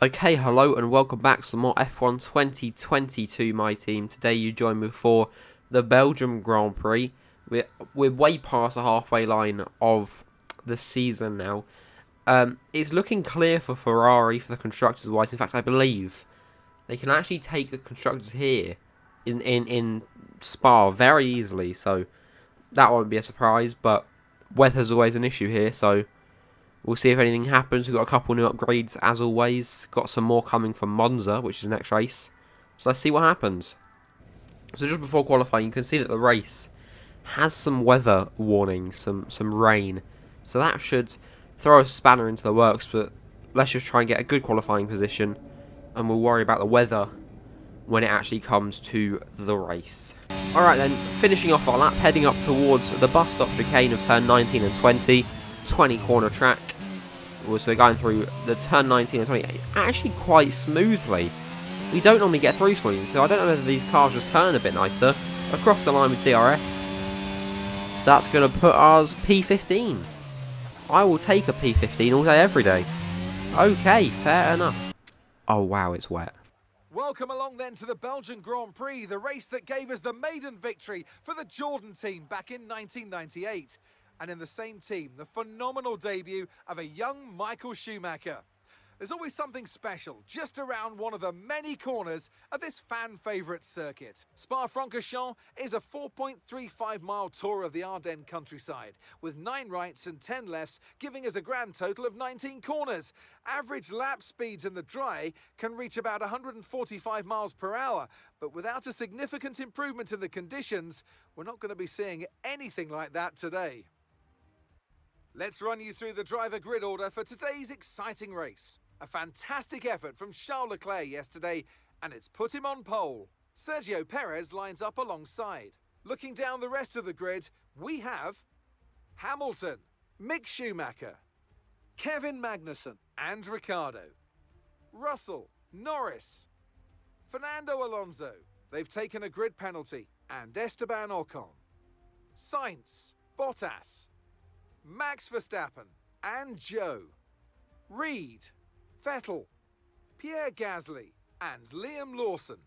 Okay, hello and welcome back to some more F1 2022, my team. Today you join me for the Belgium Grand Prix. We're way past the halfway line of the season now. It's looking clear for Ferrari for the constructors wise. In fact, I believe they can actually take the constructors here in Spa very easily. So that won't be a surprise, but weather's always an issue here, so we'll see if anything happens. We've got a couple new upgrades, as always. Got some more coming from Monza, which is the next race. So let's see what happens. So just before qualifying, you can see that the race has some weather warnings, some rain. So that should throw a spanner into the works, but let's just try and get a good qualifying position, and we'll worry about the weather when it actually comes to the race. Alright then, finishing off our lap, heading up towards the bus stop chicane of turn 19 and 20 corner track. So we're going through the turn 19 and 20 actually quite smoothly. We don't normally get through smoothly, so I don't know whether these cars just turn a bit nicer. Across the line with DRS, that's going to put us P15. I will take a P15 all day, every day. Okay, fair enough. Oh wow, it's wet. Welcome along then to the Belgian Grand Prix, the race that gave us the maiden victory for the Jordan team back in 1998. And in the same team, the phenomenal debut of a young Michael Schumacher. There's always something special just around one of the many corners of this fan-favourite circuit. Spa-Francorchamps is a 4.35-mile tour of the Ardennes countryside, with 9 rights and 10 lefts, giving us a grand total of 19 corners. Average lap speeds in the dry can reach about 145 miles per hour, but without a significant improvement in the conditions, we're not going to be seeing anything like that today. Let's run you through the driver grid order for today's exciting race. A fantastic effort from Charles Leclerc yesterday, and it's put him on pole. Sergio Perez lines up alongside. Looking down the rest of the grid, we have Hamilton, Mick Schumacher, Kevin Magnussen and Ricciardo, Russell, Norris, Fernando Alonso, they've taken a grid penalty, and Esteban Ocon, Sainz, Bottas, Max Verstappen and Joe, Reed, Vettel, Pierre Gasly and Liam Lawson,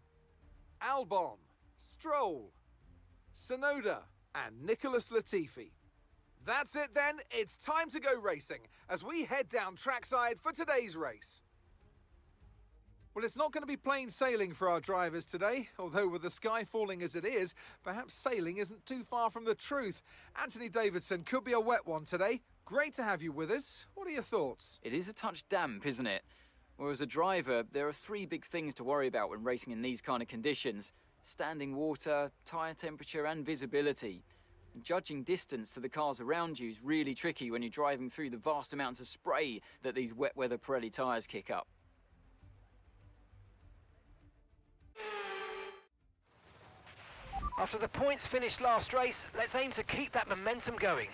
Albon, Stroll, Tsunoda and Nicholas Latifi. That's it then, it's time to go racing as we head down trackside for today's race. Well, it's not going to be plain sailing for our drivers today, although with the sky falling as it is, perhaps sailing isn't too far from the truth. Anthony Davidson, could be a wet one today. Great to have you with us. What are your thoughts? It is a touch damp, isn't it? Well, as a driver, there are 3 big things to worry about when racing in these kind of conditions: standing water, tyre temperature and visibility. And judging distance to the cars around you is really tricky when you're driving through the vast amounts of spray that these wet weather Pirelli tyres kick up. After the points finished last race, let's aim to keep that momentum going.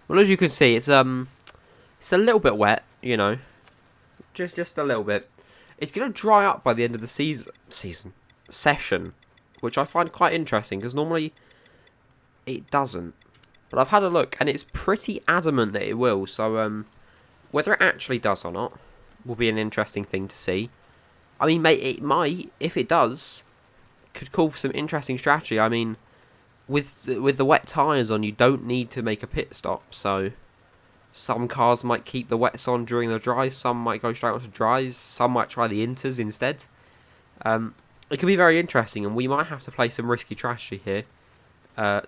Well, as you can see, it's a little bit wet, you know, just a little bit. It's going to dry up by the end of the session, which I find quite interesting because normally it doesn't. But I've had a look and it's pretty adamant that it will. So whether it actually does or not will be an interesting thing to see. I mean, mate, it might. If it does, could call for some interesting strategy. I mean, with the wet tyres on, you don't need to make a pit stop, so some cars might keep the wets on during the dries, some might go straight onto dries, some might try the inters instead. It could be very interesting, and we might have to play some risky strategy here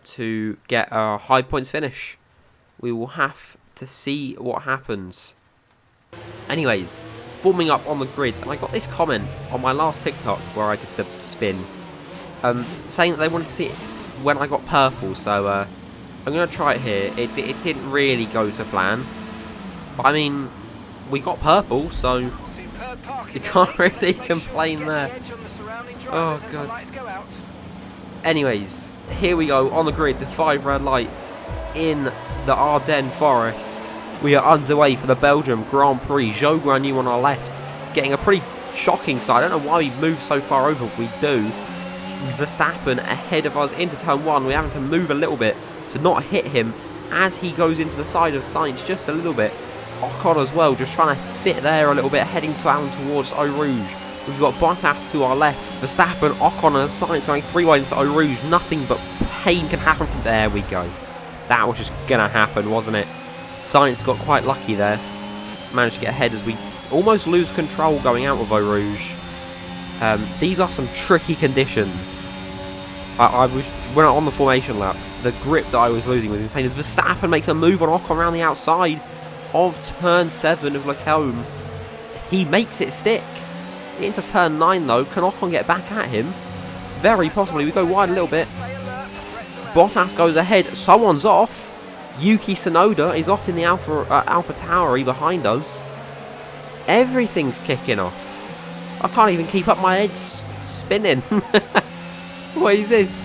to get a high points finish. We will have to see what happens. Anyways, forming up on the grid, and I got this comment on my last TikTok where I did the spin, saying that they wanted to see it when I got purple, so I'm going to try it here. It didn't really go to plan, but I mean, we got purple, so you can't really complain there. Oh god. Anyways, here we go on the grid to 5 red lights in the Ardennes forest. We are underway for the Belgium Grand Prix. Zhou Guanyu on our left, getting a pretty shocking start. I don't know why we moved so far over, but we do. Verstappen ahead of us into turn 1. We're having to move a little bit to not hit him as he goes into the side of Sainz just a little bit. Ocon as well, just trying to sit there a little bit, heading down towards Eau Rouge. We've got Bottas to our left, Verstappen, Ocon and Sainz going 3 wide into Eau Rouge. Nothing but pain can happen from there. We go. That was just going to happen, wasn't it? Sainz got quite lucky there. Managed to get ahead as we almost lose control going out of Eau Rouge. These are some tricky conditions. I was, when on the formation lap, the grip that I was losing was insane as Verstappen makes a move on Ocon around the outside of turn 7 of Lecombe. He makes it stick. Into turn 9 though, can Ocon get back at him? Very possibly. We go wide a little bit. Bottas goes ahead. Someone's off. Yuki Tsunoda is off in the Alpha Tauri behind us. Everything's kicking off. I can't even keep up, my head's spinning. What is this?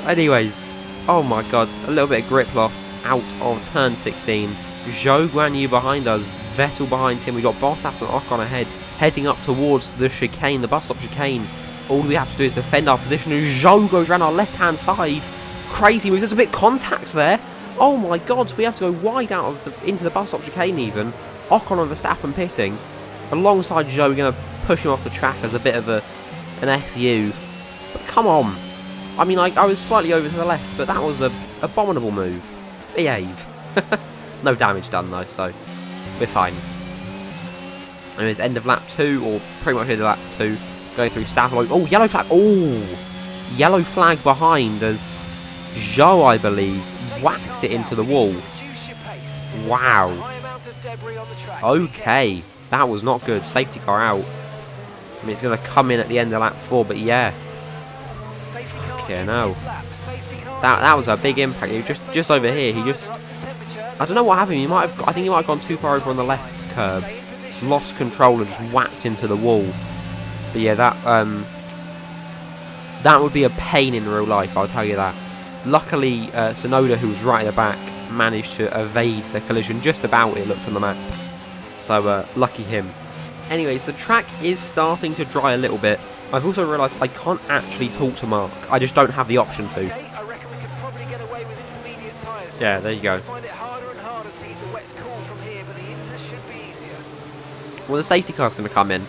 Anyways, oh my god, a little bit of grip loss out of turn 16. Zhou Guanyu behind us, Vettel behind him. We got Bottas and Ocon ahead, heading up towards the chicane, the bus stop chicane. All we have to do is defend our position, and Zhou goes around our left-hand side. Crazy moves. There's a bit of contact there. Oh my god, we have to go wide out of into the bus stop chicane even. Ocon and Verstappen pitting. Alongside Zhou, we're going to push him off the track as a bit of an FU. But come on. I mean, I was slightly over to the left, but that was an abominable move. Behave. No damage done though, so we're fine. Anyways, end of lap 2, or pretty much end of lap 2. Going through Stavolo. Oh, yellow flag. Oh, yellow flag behind as Zhou, I believe, whacks it into the wall. Wow. Okay, that was not good. Safety car out. I mean, it's going to come in at the end of lap 4, but yeah. Okay, no. That was a big impact. He just over here. He just, I don't know what happened. I think he might have gone too far over on the left curb, lost control and just whacked into the wall. But yeah, that would be a pain in real life. I'll tell you that. Luckily, Tsunoda, who was right at the back, managed to evade the collision just about. It looked on the map. So lucky him. Anyways, the track is starting to dry a little bit. I've also realised I can't actually talk to Mark. I just don't have the option to. Yeah, there you go. Well, the safety car's going to come in.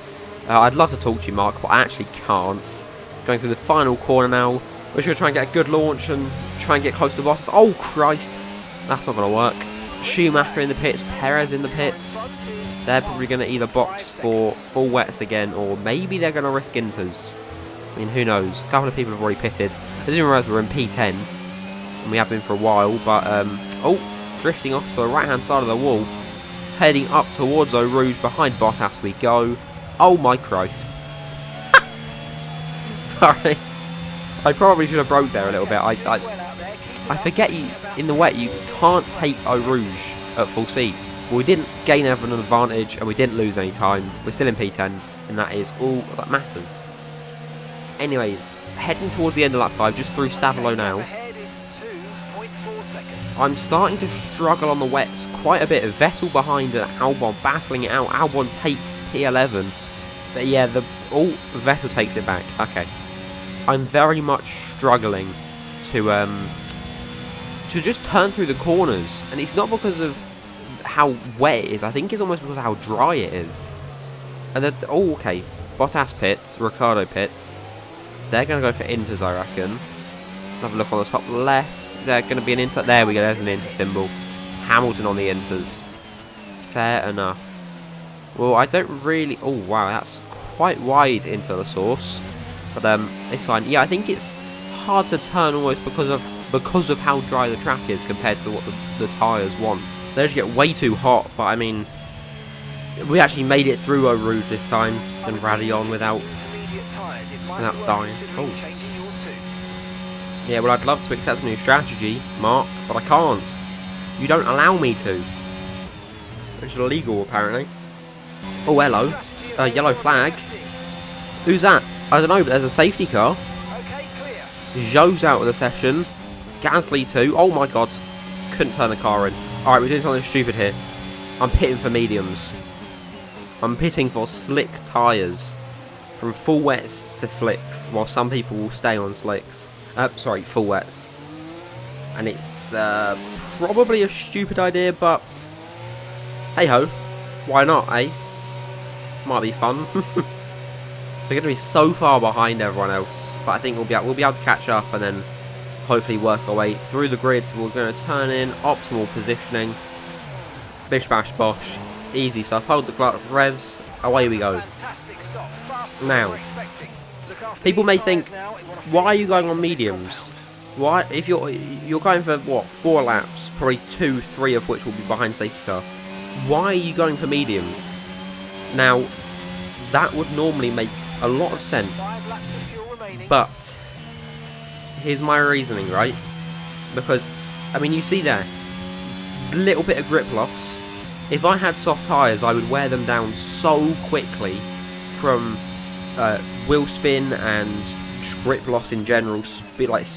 I'd love to talk to you, Mark, but I actually can't. Going through the final corner now. We're just going to try and get a good launch and try and get close to Bottas. Oh, Christ. That's not going to work. Schumacher in the pits, Perez in the pits. They're probably going to either box for full wets again, or maybe they're going to risk inters. I mean, who knows? A couple of people have already pitted. I didn't realise we're in P10, and we have been for a while, but, oh, drifting off to the right-hand side of the wall. Heading up towards Eau Rouge, behind Bottas we go. Oh my Christ. Sorry. I probably should have broke there a little bit. I forget you, in the wet, you can't take Eau Rouge at full speed. But we didn't gain an advantage, and we didn't lose any time. We're still in P10, and that is all that matters. Anyways, heading towards the end of lap 5, just through Stavolo now. I'm starting to struggle on the wets quite a bit. Vettel behind and Albon battling it out. Albon takes P11. But yeah, Vettel takes it back. Okay. I'm very much struggling to just turn through the corners. And it's not because of how wet it is. I think it's almost because of how dry it is. And okay. Bottas pits, Ricciardo pits. They're going to go for inters, I reckon. Have a look on the top left. Is there going to be an inter? There we go, there's an inter symbol. Hamilton on the inters. Fair enough. Well, I don't really... Oh, wow, that's quite wide into the source. But it's fine. Yeah, I think it's hard to turn almost because of how dry the track is compared to what the tyres want. They just get way too hot, but I mean... We actually made it through Eau Rouge this time and rally on without dying. Oh. Yeah, well, I'd love to accept a new strategy, Mark, but I can't. You don't allow me to. Which is illegal, apparently. Oh, hello. Yellow flag. Who's that? I don't know, but there's a safety car. Zhou's out of the session. Gasly too. Oh my god. Couldn't turn the car in. Alright, we're doing something stupid here. I'm pitting for mediums. I'm pitting for slick tyres. From full wets to slicks, while some people will stay on slicks. Sorry, full wets. And it's probably a stupid idea, but hey ho, why not, eh? Might be fun. They're going to be so far behind everyone else, but I think we'll be able to catch up and then hopefully work our way through the grids. We're going to turn in optimal positioning. Bish bash bosh, easy stuff. Hold the clutch, revs, away we go. Now, people may think, why are you going on mediums? Why, if you're going for what, 4 laps, probably 2, 3 of which will be behind safety car. Why are you going for mediums? Now, that would normally make a lot of sense, but here's my reasoning, right? Because, I mean, you see there, little bit of grip loss. If I had soft tyres, I would wear them down so quickly from wheel spin and grip loss in general, like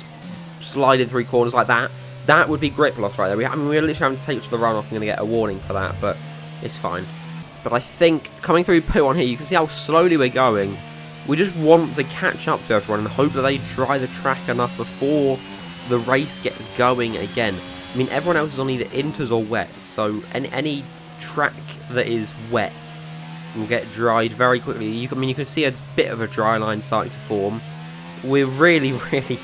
sliding through corners like that. That would be grip loss right there. I mean, we're literally having to take it to the runoff. I'm going to get a warning for that, but it's fine. But I think coming through poo on here, you can see how slowly we're going. We just want to catch up to everyone and hope that they dry the track enough before the race gets going again. I mean, everyone else is on either inters or wets, so any track that is wet will get dried very quickly. You can see a bit of a dry line starting to form. We're really, really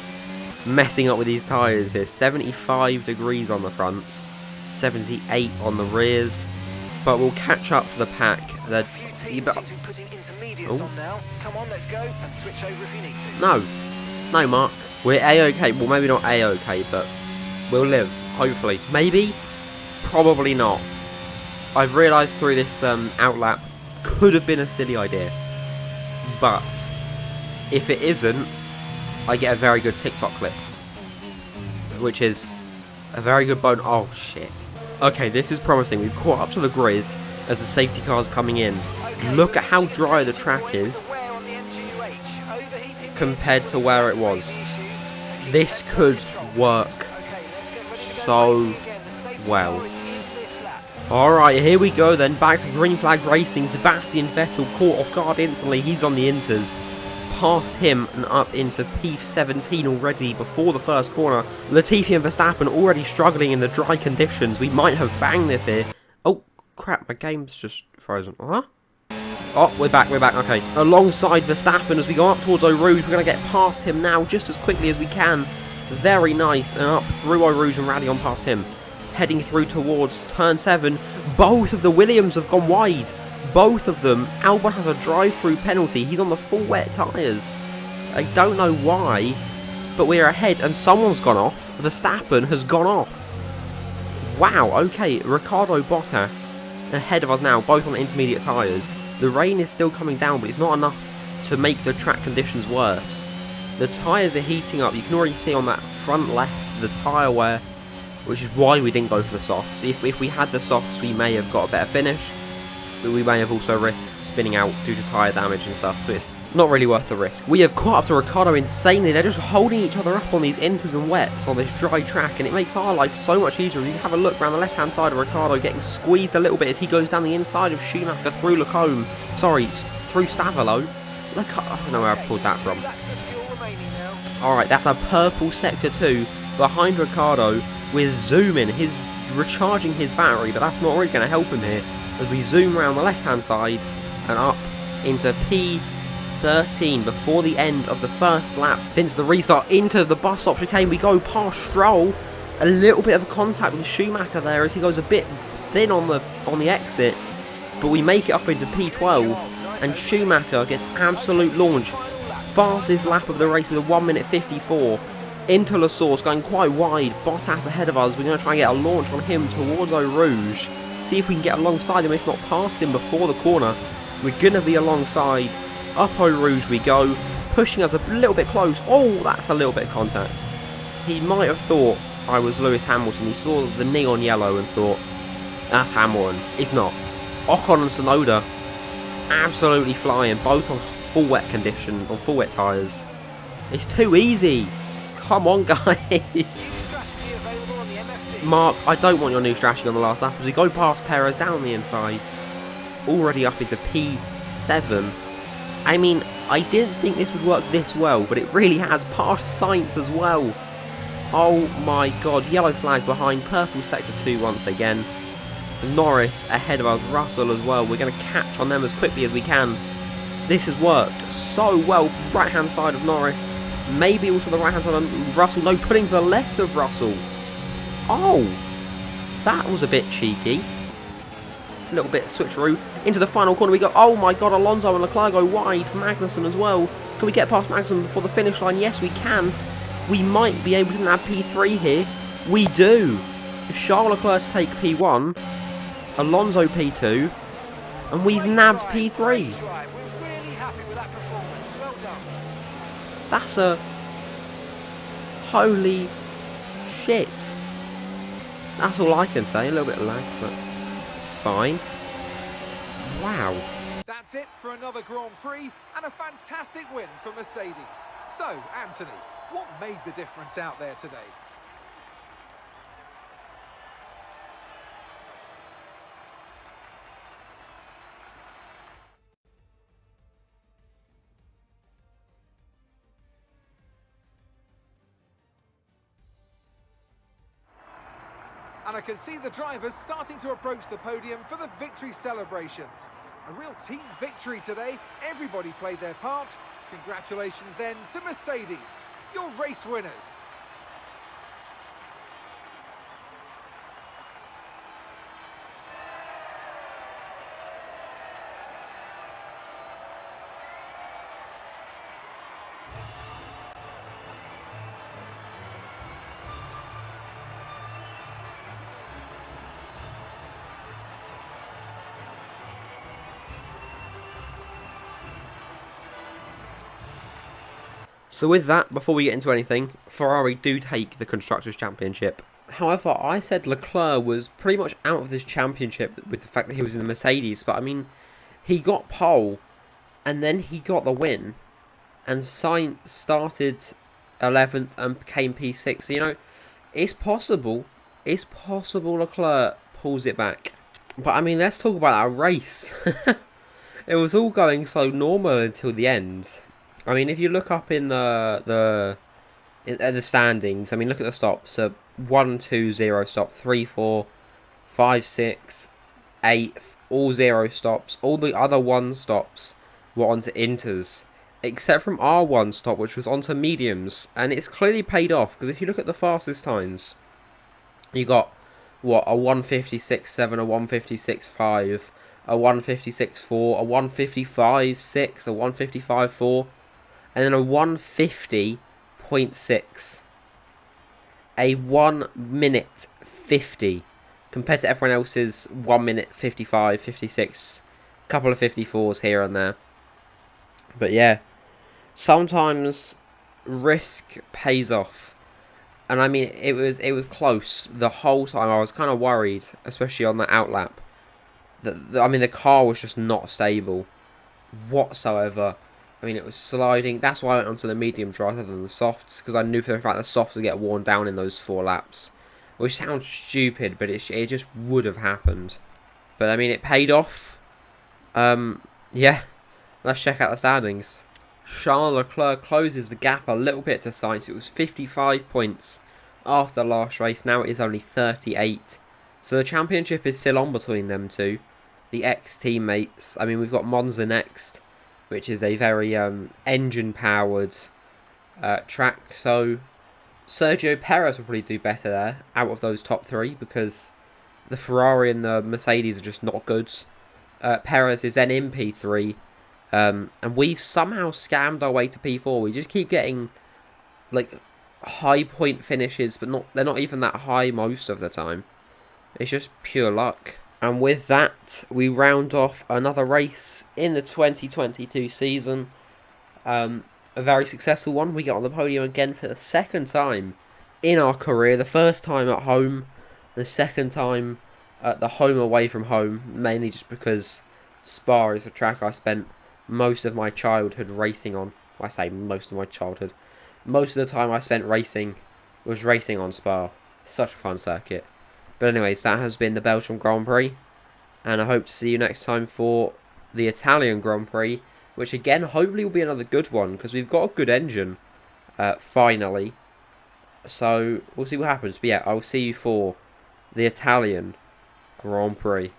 messing up with these tyres here. 75 degrees on the fronts, 78 on the rears. But we'll catch up to the pack. No, Mark. We're A-OK. Well, maybe not A-OK, but we'll live. Hopefully. Maybe? Probably not. I've realised through this outlap, could have been a silly idea. But if it isn't, I get a very good TikTok clip. Which is a very good bone. Oh, shit. Okay, this is promising. We've caught up to the grid as the safety car's coming in. Look at how dry the track is compared to where it was. This could work so well. Alright, here we go then. Back to green flag racing. Sebastian Vettel caught off guard instantly. He's on the inters. Past him and up into P17 already before the first corner. Latifi and Verstappen already struggling in the dry conditions. We might have banged this here. Oh, crap, my game's just frozen. Huh? Oh, we're back, okay. Alongside Verstappen as we go up towards Eau Rouge. We're going to get past him now just as quickly as we can. Very nice, and up through Eau Rouge and rally on past him. Heading through towards turn 7. Both of the Williams have gone wide. Both of them. Albon has a drive-through penalty. He's on the full wet tyres. I don't know why, but we're ahead and someone's gone off. Verstappen has gone off. Wow, okay. Ricardo Bottas ahead of us now, both on the intermediate tyres. The rain is still coming down, but it's not enough to make the track conditions worse. The tyres are heating up. You can already see on that front left the tyre wear, which is why we didn't go for the softs. If we had the softs, we may have got a better finish. But we may have also risked spinning out due to tyre damage and stuff, so it's not really worth the risk. We have caught up to Ricardo insanely. They're just holding each other up on these inters and wets on this dry track, and it makes our life so much easier. You have a look around the left-hand side of Ricardo getting squeezed a little bit as he goes down the inside of Schumacher through Lacombe. Sorry, through Stavolo. Look, I don't know where I pulled that from. Alright, that's a purple Sector 2 behind Ricardo. We're zooming. He's recharging his battery, but that's not really going to help him here. As we zoom around the left-hand side and up into P13 before the end of the first lap. Since the restart into the bus stop chicane, we go past Stroll. A little bit of contact with Schumacher there as he goes a bit thin on the exit. But we make it up into P12 and Schumacher gets absolute launch. Fastest lap of the race with a 1:54. Into La Source going quite wide. Bottas ahead of us. We're going to try and get a launch on him towards Eau Rouge. See if we can get alongside him, if not past him before the corner. We're going to be alongside. Up Eau Rouge we go, pushing us a little bit close. Oh, that's a little bit of contact. He might have thought I was Lewis Hamilton. He saw the neon yellow and thought, that's Hamilton. It's not. Ocon and Tsunoda absolutely flying, both on full wet condition, on full wet tyres. It's too easy. Come on, guys. Mark, I don't want your new strategy on the last lap as we go past Perez down the inside. Already up into P7. I mean, I didn't think this would work this well, but it really has. Past Sainz as well. Oh my god, yellow flag behind, purple Sector 2 once again. Norris ahead of us, Russell as well. We're going to catch on them as quickly as we can. This has worked so well. Right hand side of Norris, maybe also the right hand side of Russell. No, putting to the left of Russell. Oh, that was a bit cheeky. A little bit switcheroo. Into the final corner we go. Oh my god, Alonso and Leclerc go wide. Magnussen as well. Can we get past Magnussen before the finish line? Yes, we can. We might be able to nab P3 here. We do. Charles Leclerc to take P1. Alonso P2. And we've nabbed P3. We're really happy with that performance. Well done. That's a... Holy shit. That's all I can say. A little bit of lag, but it's fine. Wow. That's it for another Grand Prix and a fantastic win for Mercedes. So, Anthony, what made the difference out there today? And I can see the drivers starting to approach the podium for the victory celebrations. A real team victory today. Everybody played their part. Congratulations then to Mercedes, your race winners. So with that, before we get into anything, Ferrari do take the Constructors' Championship. However, I said Leclerc was pretty much out of this championship with the fact that he was in the Mercedes. But I mean, he got pole, and then he got the win. And Sainz started 11th and became P6. So, you know, it's possible. It's possible Leclerc pulls it back. But I mean, let's talk about that race. It was all going so normal until the end. I mean, if you look up in the standings, I mean, look at the stops. So 1, 2, 0 stop, 3, 4, 5, 6, 8th, all 0 stops. All the other 1 stops were onto inters, except from our 1 stop, which was onto mediums, and it's clearly paid off because if you look at the fastest times, you got what, a 156.7, a 156.5, a 156.4, a 155.6, a 155.4. And then a 150.6. A 1 minute 50. Compared to everyone else's 1 minute 55, 56. A couple of 54s here and there. But yeah. Sometimes risk pays off. And I mean, it was close the whole time. I was kind of worried, especially on the outlap. I mean, the car was just not stable whatsoever. I mean, it was sliding. That's why I went onto the mediums rather than the softs, because I knew for the fact the softs would get worn down in those 4 laps. Which sounds stupid, but it just would have happened. But I mean, it paid off. Yeah. Let's check out the standings. Charles Leclerc closes the gap a little bit to Sainz. It was 55 points after the last race. Now it is only 38. So the championship is still on between them two. The ex-teammates. I mean, we've got Monza next, which is a very engine-powered track. So Sergio Perez will probably do better there out of those top 3 because the Ferrari and the Mercedes are just not good. Perez is then in P3. And we've somehow scammed our way to P4. We just keep getting like high point finishes, but they're not even that high most of the time. It's just pure luck. And with that, we round off another race in the 2022 season. A very successful one. We get on the podium again for the 2nd time in our career. The first time at home, the 2nd time at the home away from home. Mainly just because Spa is a track I spent most of my childhood racing on. I say most of my childhood. Most of the time I spent racing was racing on Spa. Such a fun circuit. But anyways, that has been the Belgian Grand Prix. And I hope to see you next time for the Italian Grand Prix. Which again, hopefully will be another good one. Because we've got a good engine. Finally. So, we'll see what happens. But yeah, I'll see you for the Italian Grand Prix.